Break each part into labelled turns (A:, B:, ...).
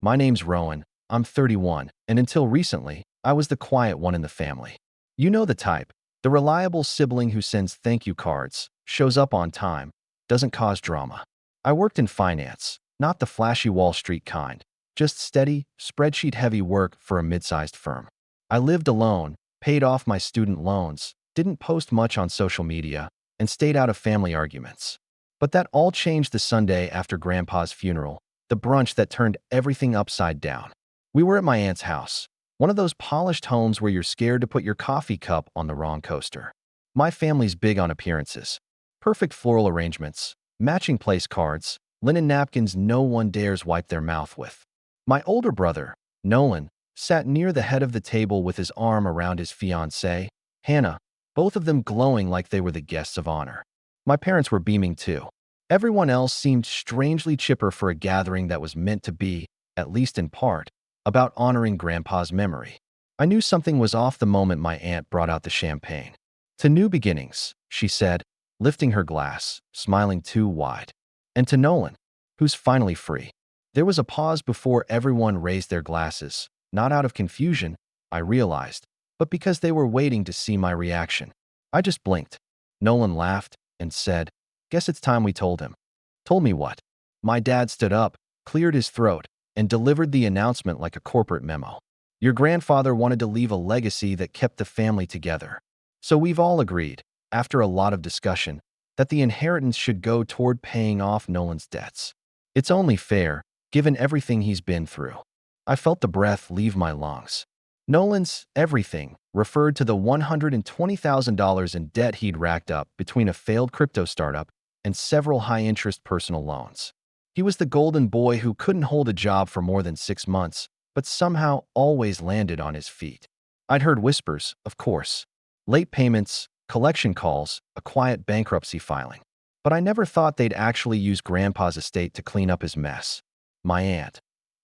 A: My name's Rowan. I'm 31, and until recently, I was the quiet one in the family. You know the type, the reliable sibling who sends thank you cards, shows up on time, doesn't cause drama. I worked in finance, not the flashy Wall Street kind, just steady, spreadsheet-heavy work for a mid-sized firm. I lived alone, paid off my student loans, didn't post much on social media, and stayed out of family arguments. But that all changed the Sunday after Grandpa's funeral, the brunch that turned everything upside down. We were at my aunt's house, one of those polished homes where you're scared to put your coffee cup on the wrong coaster. My family's big on appearances. Perfect floral arrangements, matching place cards, linen napkins no one dares wipe their mouth with. My older brother, Nolan, sat near the head of the table with his arm around his fiancée, Hannah, both of them glowing like they were the guests of honor. My parents were beaming too. Everyone else seemed strangely chipper for a gathering that was meant to be, at least in part, about honoring Grandpa's memory. I knew something was off the moment my aunt brought out the champagne. "To new beginnings," she said, lifting her glass, smiling too wide. "And to Nolan, who's finally free." There was a pause before everyone raised their glasses, not out of confusion, I realized, but because they were waiting to see my reaction. I just blinked. Nolan laughed and said, "Guess it's time we told him." "Told me what?" My dad stood up, cleared his throat, and delivered the announcement like a corporate memo. "Your grandfather wanted to leave a legacy that kept the family together. So we've all agreed, after a lot of discussion, that the inheritance should go toward paying off Nolan's debts. It's only fair, given everything he's been through." I felt the breath leave my lungs. Nolan's everything referred to the $120,000 in debt he'd racked up between a failed crypto startup and several high-interest personal loans. He was the golden boy who couldn't hold a job for more than 6 months, but somehow always landed on his feet. I'd heard whispers, of course. Late payments, collection calls, a quiet bankruptcy filing. But I never thought they'd actually use Grandpa's estate to clean up his mess. My aunt,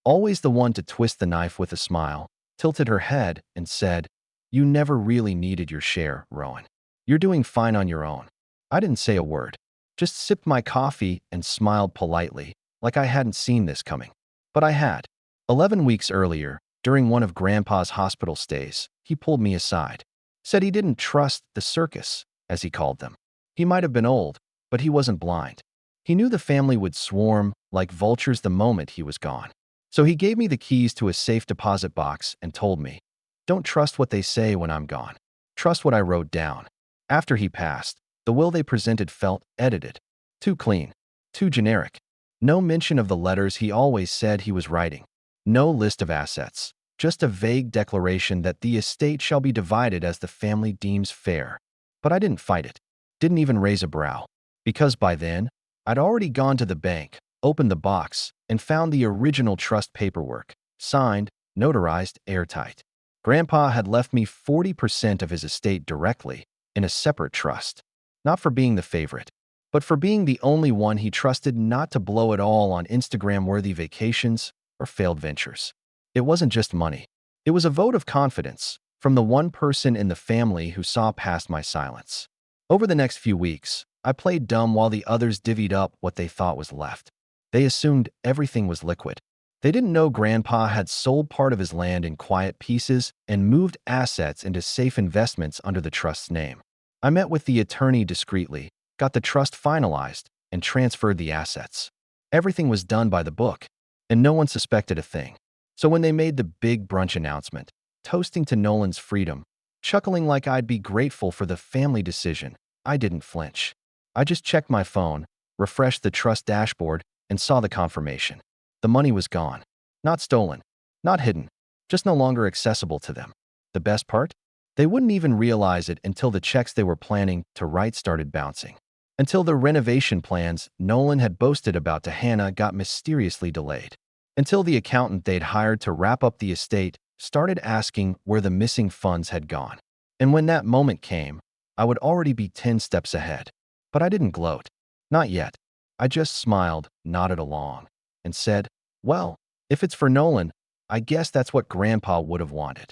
A: always the one to twist the knife with a smile, tilted her head and said, "You never really needed your share, Rowan. You're doing fine on your own." I didn't say a word, just sipped my coffee and smiled politely, like I hadn't seen this coming. But I had. 11 weeks earlier, during one of Grandpa's hospital stays, he pulled me aside. Said he didn't trust the circus, as he called them. He might have been old, but he wasn't blind. He knew the family would swarm like vultures the moment he was gone. So he gave me the keys to a safe deposit box and told me, "Don't trust what they say when I'm gone. Trust what I wrote down." After he passed, the will they presented felt edited. Too clean. Too generic. No mention of the letters he always said he was writing. No list of assets. Just a vague declaration that the estate shall be divided as the family deems fair. But I didn't fight it. Didn't even raise a brow. Because by then, I'd already gone to the bank, opened the box, and found the original trust paperwork, signed, notarized, airtight. Grandpa had left me 40% of his estate directly, in a separate trust. Not for being the favorite, but for being the only one he trusted not to blow it all on Instagram-worthy vacations or failed ventures. It wasn't just money. It was a vote of confidence from the one person in the family who saw past my silence. Over the next few weeks, I played dumb while the others divvied up what they thought was left. They assumed everything was liquid. They didn't know Grandpa had sold part of his land in quiet pieces and moved assets into safe investments under the trust's name. I met with the attorney discreetly, got the trust finalized, and transferred the assets. Everything was done by the book, and no one suspected a thing. So when they made the big brunch announcement, toasting to Nolan's freedom, chuckling like I'd be grateful for the family decision, I didn't flinch. I just checked my phone, refreshed the trust dashboard, and saw the confirmation. The money was gone. Not stolen. Not hidden. Just no longer accessible to them. The best part? They wouldn't even realize it until the checks they were planning to write started bouncing. Until the renovation plans Nolan had boasted about to Hannah got mysteriously delayed. Until the accountant they'd hired to wrap up the estate started asking where the missing funds had gone. And when that moment came, I would already be 10 steps ahead. But I didn't gloat. Not yet. I just smiled, nodded along, and said, "Well, if it's for Nolan, I guess that's what Grandpa would have wanted."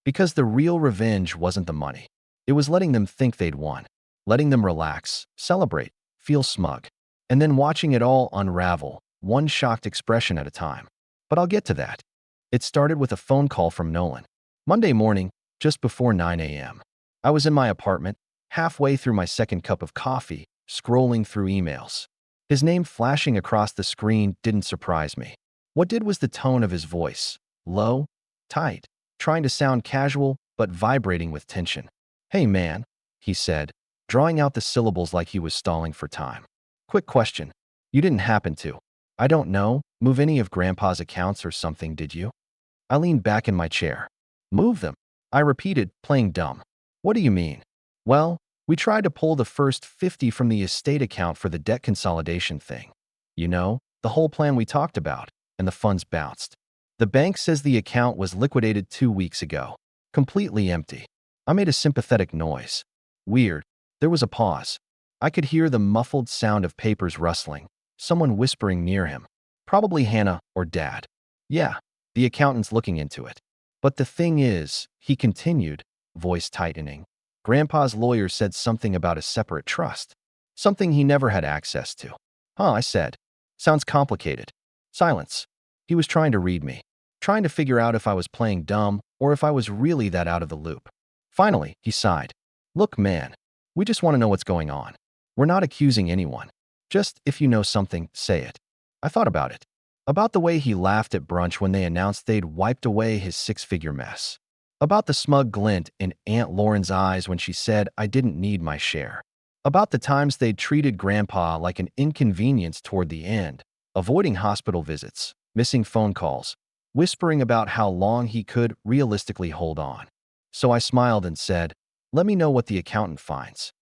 A: Because the real revenge wasn't the money. It was letting them think they'd won. Letting them relax, celebrate, feel smug. And then watching it all unravel, one shocked expression at a time. But I'll get to that. It started with a phone call from Nolan. Monday morning, just before 9 a.m. I was in my apartment, halfway through my second cup of coffee, scrolling through emails. His name flashing across the screen didn't surprise me. What did was the tone of his voice. Low, tight, trying to sound casual, but vibrating with tension. "Hey man," he said, drawing out the syllables like he was stalling for time. "Quick question. You didn't happen to, I don't know, move any of Grandpa's accounts or something, did you?" I leaned back in my chair. "Move them?" I repeated, playing dumb. "What do you mean?" "Well, we tried to pull the first 50 from the estate account for the debt consolidation thing. You know, the whole plan we talked about, and the funds bounced. The bank says the account was liquidated 2 weeks ago. Completely empty." I made a sympathetic noise. Weird. There was a pause. I could hear the muffled sound of papers rustling, someone whispering near him. Probably Hannah or Dad. "Yeah, the accountant's looking into it. But the thing is," he continued, voice tightening, "Grandpa's lawyer said something about a separate trust. Something he never had access to." "Huh," I said. "Sounds complicated." Silence. He was trying to read me, trying to figure out if I was playing dumb or if I was really that out of the loop. Finally, he sighed. "Look, man, we just want to know what's going on. We're not accusing anyone. Just, if you know something, say it." I thought about it. About the way he laughed at brunch when they announced they'd wiped away his six-figure mess. About the smug glint in Aunt Lauren's eyes when she said I didn't need my share. About the times they'd treated Grandpa like an inconvenience toward the end, avoiding hospital visits, missing phone calls, whispering about how long he could realistically hold on. So I smiled and said, "Let me know what the accountant finds."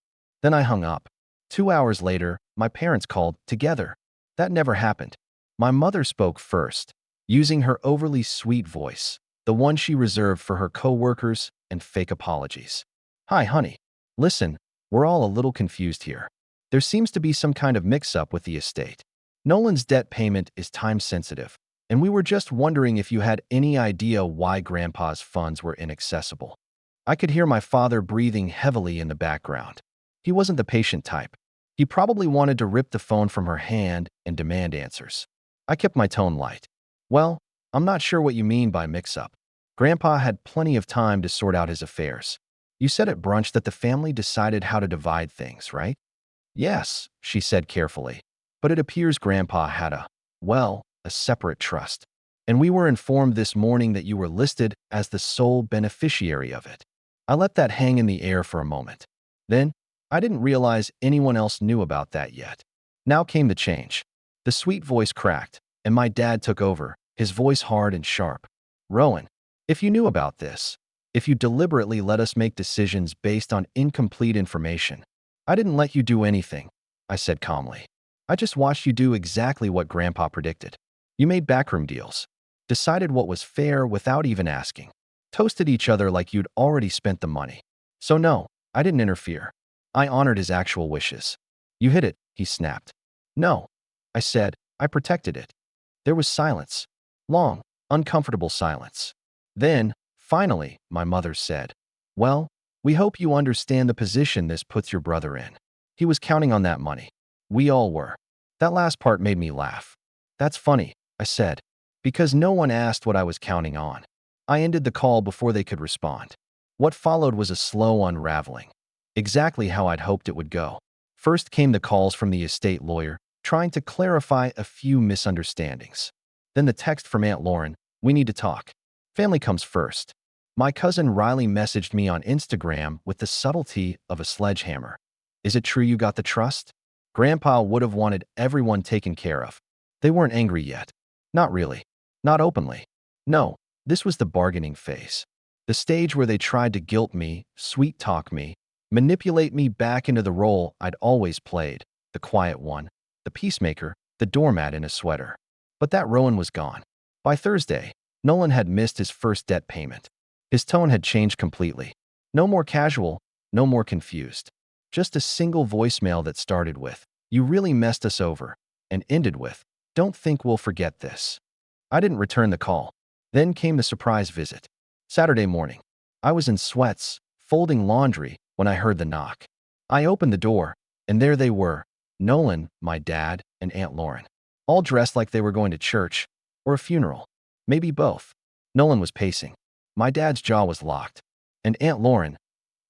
A: Then I hung up. 2 hours later, my parents called together. That never happened. My mother spoke first, using her overly sweet voice, the one she reserved for her coworkers and fake apologies. "Hi, honey. Listen, we're all a little confused here. There seems to be some kind of mix-up with the estate. Nolan's debt payment is time-sensitive, and we were just wondering if you had any idea why Grandpa's funds were inaccessible." I could hear my father breathing heavily in the background. He wasn't the patient type. He probably wanted to rip the phone from her hand and demand answers. I kept my tone light. "Well, I'm not sure what you mean by mix-up. Grandpa had plenty of time to sort out his affairs. You said at brunch that the family decided how to divide things, right?" "Yes," she said carefully. "But it appears Grandpa had a separate trust. And we were informed this morning that you were listed as the sole beneficiary of it." I let that hang in the air for a moment. Then, I didn't realize anyone else knew about that yet. Now came the change. The sweet voice cracked, and my dad took over, his voice hard and sharp. "Rowan, if you knew about this, if you deliberately let us make decisions based on incomplete information, I didn't let you do anything," I said calmly. "I just watched you do exactly what Grandpa predicted. You made backroom deals, decided what was fair without even asking, toasted each other like you'd already spent the money. So no, I didn't interfere. I honored his actual wishes." "You hid it," he snapped. "No," I said, "I protected it." There was silence. Long, uncomfortable silence. Then, finally, my mother said, "Well, we hope you understand the position this puts your brother in. He was counting on that money. We all were." That last part made me laugh. "That's funny," I said, "because no one asked what I was counting on." I ended the call before they could respond. What followed was a slow unraveling, exactly how I'd hoped it would go. First came the calls from the estate lawyer, trying to clarify a few misunderstandings. Then the text from Aunt Lauren, "We need to talk. Family comes first." My cousin Riley messaged me on Instagram with the subtlety of a sledgehammer. "Is it true you got the trust?" Grandpa would have wanted everyone taken care of. They weren't angry yet. Not really. Not openly. No, this was the bargaining phase. The stage where they tried to guilt me, sweet-talk me, manipulate me back into the role I'd always played, the quiet one, the peacemaker, the doormat in a sweater. But that Rowan was gone. By Thursday, Nolan had missed his first debt payment. His tone had changed completely. No more casual, no more confused. Just a single voicemail that started with, "You really messed us over," and ended with, "Don't think we'll forget this." I didn't return the call. Then came the surprise visit. Saturday morning. I was in sweats, folding laundry, when I heard the knock. I opened the door, and there they were, Nolan, my dad, and Aunt Lauren, all dressed like they were going to church or a funeral. Maybe both. Nolan was pacing. My dad's jaw was locked. And Aunt Lauren,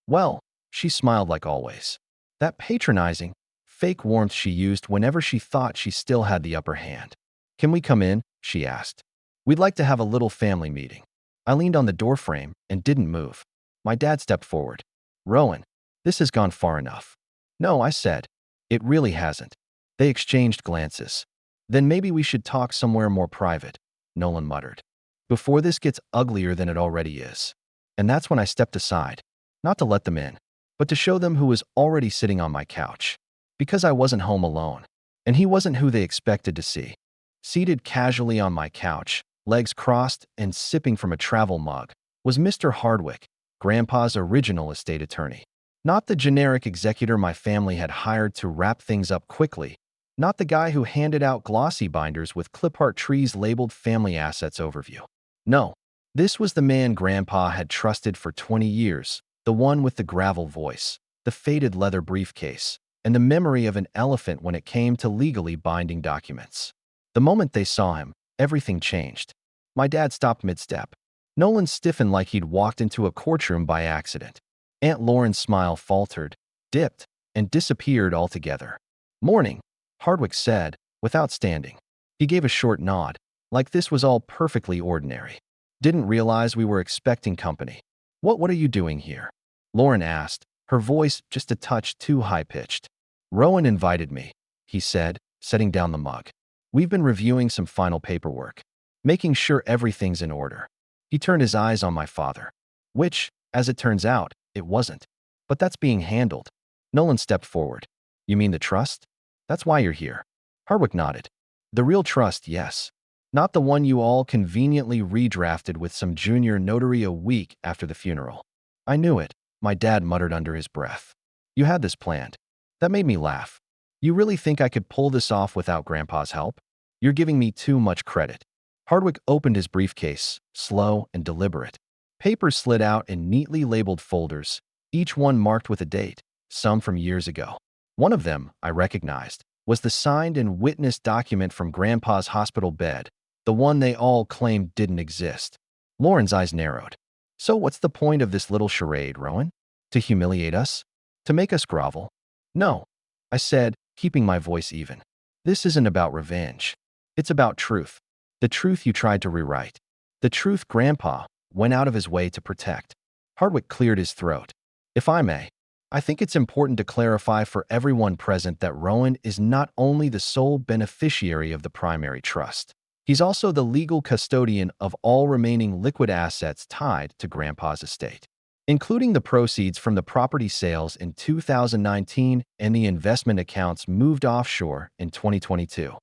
A: well, she smiled like always. That patronizing, fake warmth she used whenever she thought she still had the upper hand. Can we come in? She asked. We'd like to have a little family meeting. I leaned on the doorframe and didn't move. My dad stepped forward. Rowan, this has gone far enough. No, I said. It really hasn't. They exchanged glances. Then maybe we should talk somewhere more private, Nolan muttered. Before this gets uglier than it already is. And that's when I stepped aside, not to let them in, but to show them who was already sitting on my couch. Because I wasn't home alone, and he wasn't who they expected to see. Seated casually on my couch, legs crossed and sipping from a travel mug, was Mr. Hardwick, Grandpa's original estate attorney. Not the generic executor my family had hired to wrap things up quickly. Not the guy who handed out glossy binders with clip art trees labeled Family Assets Overview. No, this was the man Grandpa had trusted for 20 years, the one with the gravel voice, the faded leather briefcase, and the memory of an elephant when it came to legally binding documents. The moment they saw him, everything changed. My dad stopped mid-step. Nolan stiffened like he'd walked into a courtroom by accident. Aunt Lauren's smile faltered, dipped, and disappeared altogether. Morning, Hardwick said, without standing. He gave a short nod, like this was all perfectly ordinary. Didn't realize we were expecting company. What are you doing here? Lauren asked, her voice just a touch too high-pitched. Rowan invited me, he said, setting down the mug. We've been reviewing some final paperwork, making sure everything's in order. He turned his eyes on my father, which, as it turns out, it wasn't. But that's being handled. Nolan stepped forward. You mean the trust? That's why you're here. Hardwick nodded. The real trust, yes. Not the one you all conveniently redrafted with some junior notary a week after the funeral. I knew it, my dad muttered under his breath. You had this planned. That made me laugh. You really think I could pull this off without Grandpa's help? You're giving me too much credit. Hardwick opened his briefcase, slow and deliberate. Papers slid out in neatly labeled folders, each one marked with a date, some from years ago. One of them, I recognized, was the signed and witnessed document from Grandpa's hospital bed, the one they all claimed didn't exist. Lauren's eyes narrowed. So what's the point of this little charade, Rowan? To humiliate us? To make us grovel? No, I said, keeping my voice even. This isn't about revenge. It's about truth. The truth you tried to rewrite. The truth Grandpa went out of his way to protect. Hardwick cleared his throat. If I may, I think it's important to clarify for everyone present that Rowan is not only the sole beneficiary of the primary trust. He's also the legal custodian of all remaining liquid assets tied to Grandpa's estate, including the proceeds from the property sales in 2019 and the investment accounts moved offshore in 2022.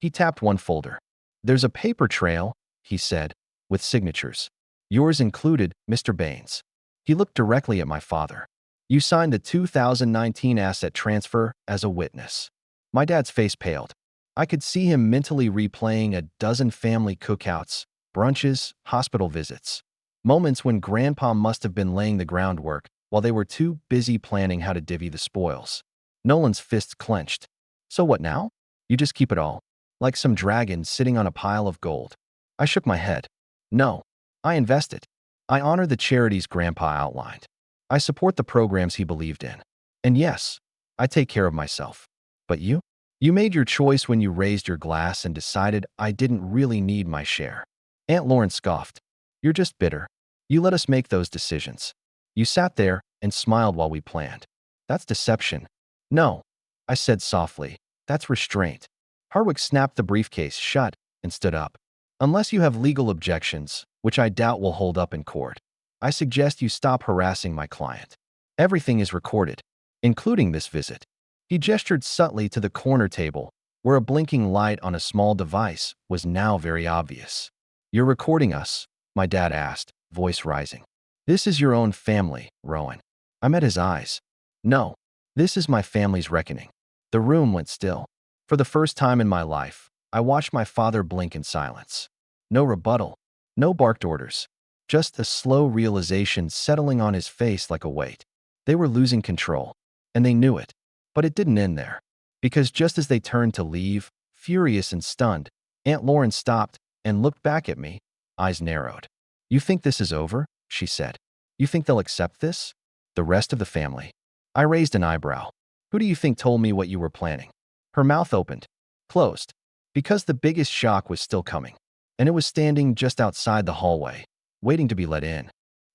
A: He tapped one folder. There's a paper trail, he said, with signatures. Yours included, Mr. Baines. He looked directly at my father. You signed the 2019 asset transfer as a witness. My dad's face paled. I could see him mentally replaying a dozen family cookouts, brunches, hospital visits. Moments when Grandpa must have been laying the groundwork while they were too busy planning how to divvy the spoils. Nolan's fists clenched. So what now? You just keep it all? Like some dragon sitting on a pile of gold. I shook my head. No, I invest it. I honor the charities Grandpa outlined. I support the programs he believed in. And yes, I take care of myself. But you? You made your choice when you raised your glass and decided I didn't really need my share. Aunt Lauren scoffed. You're just bitter. You let us make those decisions. You sat there and smiled while we planned. That's deception. No, I said softly. That's restraint. Hardwick snapped the briefcase shut and stood up. Unless you have legal objections, which I doubt will hold up in court, I suggest you stop harassing my client. Everything is recorded, including this visit. He gestured subtly to the corner table, where a blinking light on a small device was now very obvious. You're recording us? My dad asked, voice rising. This is your own family, Rowan. I met his eyes. No, this is my family's reckoning. The room went still. For the first time in my life, I watched my father blink in silence. No rebuttal, no barked orders. Just a slow realization settling on his face like a weight. They were losing control, and they knew it. But it didn't end there. Because just as they turned to leave, furious and stunned, Aunt Lauren stopped and looked back at me, eyes narrowed. You think this is over? She said. You think they'll accept this? The rest of the family. I raised an eyebrow. Who do you think told me what you were planning? Her mouth opened, closed, because the biggest shock was still coming, and it was standing just outside the hallway, waiting to be let in.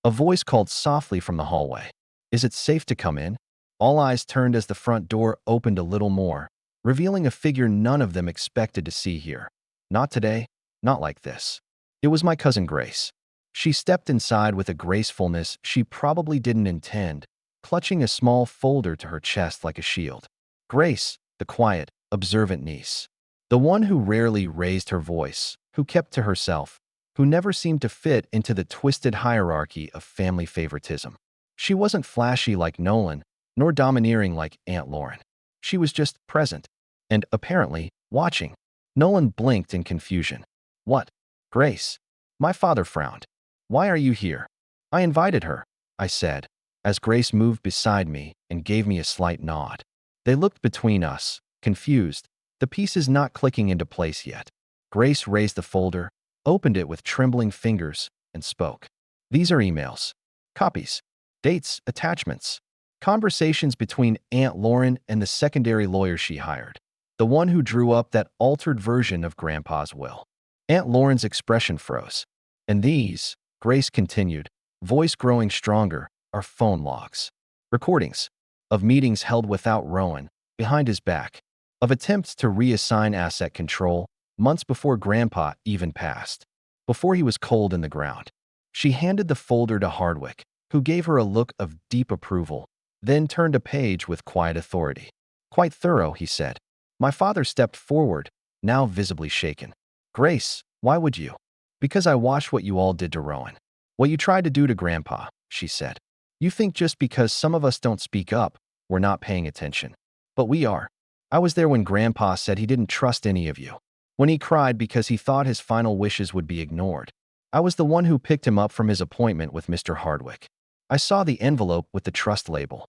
A: A voice called softly from the hallway. Is it safe to come in? All eyes turned as the front door opened a little more, revealing a figure none of them expected to see here. Not today, not like this. It was my cousin Grace. She stepped inside with a gracefulness she probably didn't intend, clutching a small folder to her chest like a shield. Grace, the quiet, observant niece. The one who rarely raised her voice, who kept to herself, who never seemed to fit into the twisted hierarchy of family favoritism. She wasn't flashy like Nolan, nor domineering like Aunt Lauren. She was just present, and apparently, watching. Nolan blinked in confusion. What? Grace? My father frowned. Why are you here? I invited her, I said, as Grace moved beside me and gave me a slight nod. They looked between us, confused, the pieces not clicking into place yet. Grace raised the folder, opened it with trembling fingers, and spoke. These are emails. Copies. Dates, attachments. Conversations between Aunt Lauren and the secondary lawyer she hired. The one who drew up that altered version of Grandpa's will. Aunt Lauren's expression froze. And these, Grace continued, voice growing stronger, are phone logs. Recordings. Of meetings held without Rowan, behind his back. Of attempts to reassign asset control, months before Grandpa even passed. Before he was cold in the ground. She handed the folder to Hardwick, who gave her a look of deep approval, then turned a page with quiet authority. Quite thorough, he said. My father stepped forward, now visibly shaken. Grace, why would you? Because I watched what you all did to Rowan. What you tried to do to Grandpa, she said. You think just because some of us don't speak up, we're not paying attention. But we are. I was there when Grandpa said he didn't trust any of you. When he cried because he thought his final wishes would be ignored. I was the one who picked him up from his appointment with Mr. Hardwick. I saw the envelope with the trust label.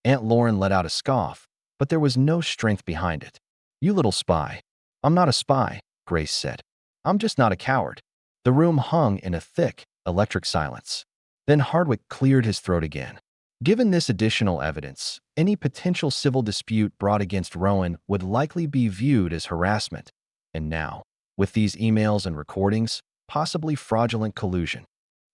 A: Aunt Lauren let out a scoff, but there was no strength behind it. You little spy. I'm not a spy, Grace said. I'm just not a coward. The room hung in a thick, electric silence. Then Hardwick cleared his throat again. Given this additional evidence, any potential civil dispute brought against Rowan would likely be viewed as harassment. And now, with these emails and recordings, possibly fraudulent collusion.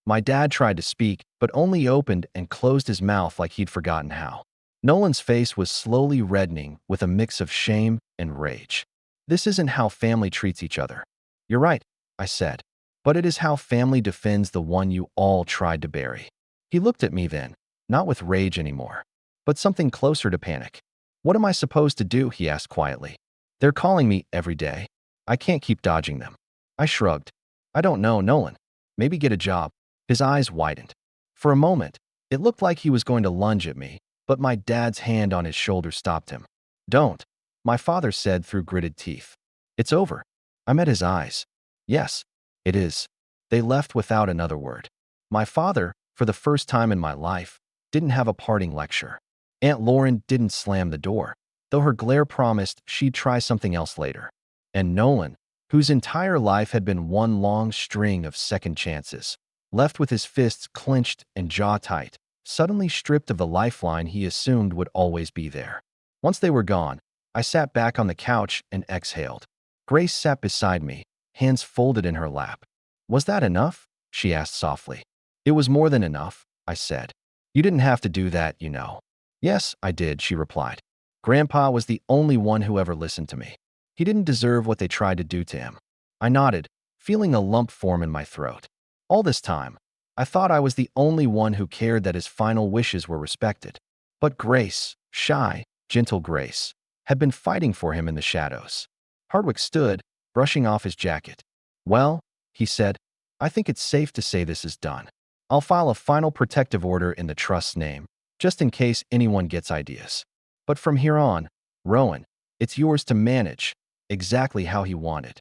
A: My dad tried to speak, but only opened and closed his mouth like he'd forgotten how. Nolan's face was slowly reddening with a mix of shame and rage. This isn't how family treats each other. You're right, I said. But it is how family defends the one you all tried to bury. He looked at me then, not with rage anymore, but something closer to panic. What am I supposed to do? He asked quietly. They're calling me every day. I can't keep dodging them. I shrugged. I don't know, Nolan. Maybe get a job. His eyes widened. For a moment, it looked like he was going to lunge at me, but my dad's hand on his shoulder stopped him. Don't, my father said through gritted teeth. It's over. I met his eyes. Yes, it is. They left without another word. My father, for the first time in my life, didn't have a parting lecture. Aunt Lauren didn't slam the door, though her glare promised she'd try something else later. And Nolan, whose entire life had been one long string of second chances, left with his fists clenched and jaw tight, suddenly stripped of the lifeline he assumed would always be there. Once they were gone, I sat back on the couch and exhaled. Grace sat beside me, hands folded in her lap. Was that enough? She asked softly. It was more than enough, I said. You didn't have to do that, you know. Yes, I did, she replied. Grandpa was the only one who ever listened to me. He didn't deserve what they tried to do to him. I nodded, feeling a lump form in my throat. All this time, I thought I was the only one who cared that his final wishes were respected. But Grace, shy, gentle Grace, had been fighting for him in the shadows. Hardwick stood, brushing off his jacket. Well, he said, I think it's safe to say this is done. I'll file a final protective order in the trust's name, just in case anyone gets ideas. But from here on, Rowan, it's yours to manage, exactly how he wanted.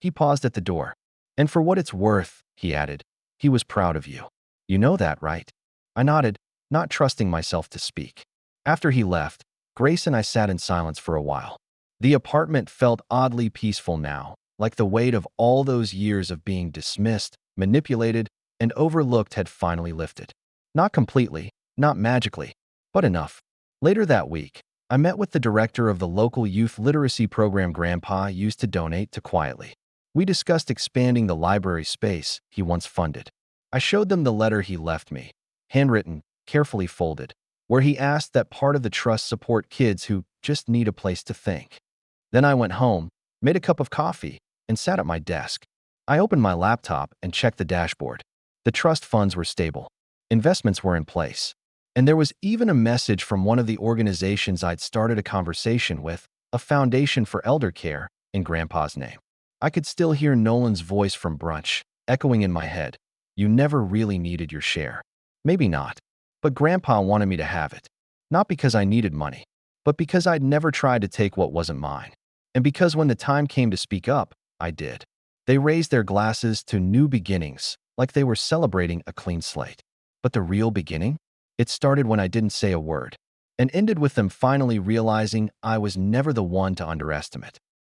A: He paused at the door. And for what it's worth, he added, he was proud of you. You know that, right? I nodded, not trusting myself to speak. After he left, Grace and I sat in silence for a while. The apartment felt oddly peaceful now, like the weight of all those years of being dismissed, manipulated, and overlooked had finally lifted. Not completely, not magically, but enough. Later that week, I met with the director of the local youth literacy program Grandpa used to donate to quietly. We discussed expanding the library space he once funded. I showed them the letter he left me, handwritten, carefully folded, where he asked that part of the trust support kids who just need a place to think. Then I went home, made a cup of coffee, and sat at my desk. I opened my laptop and checked the dashboard. The trust funds were stable. Investments were in place. And there was even a message from one of the organizations I'd started a conversation with, a foundation for elder care, in Grandpa's name. I could still hear Nolan's voice from Brunch, echoing in my head. You never really needed your share. Maybe not. But Grandpa wanted me to have it. Not because I needed money, but because I'd never tried to take what wasn't mine. And because when the time came to speak up, I did. They raised their glasses to new beginnings, like they were celebrating a clean slate. But the real beginning? It started when I didn't say a word, and ended with them finally realizing I was never the one to underestimate.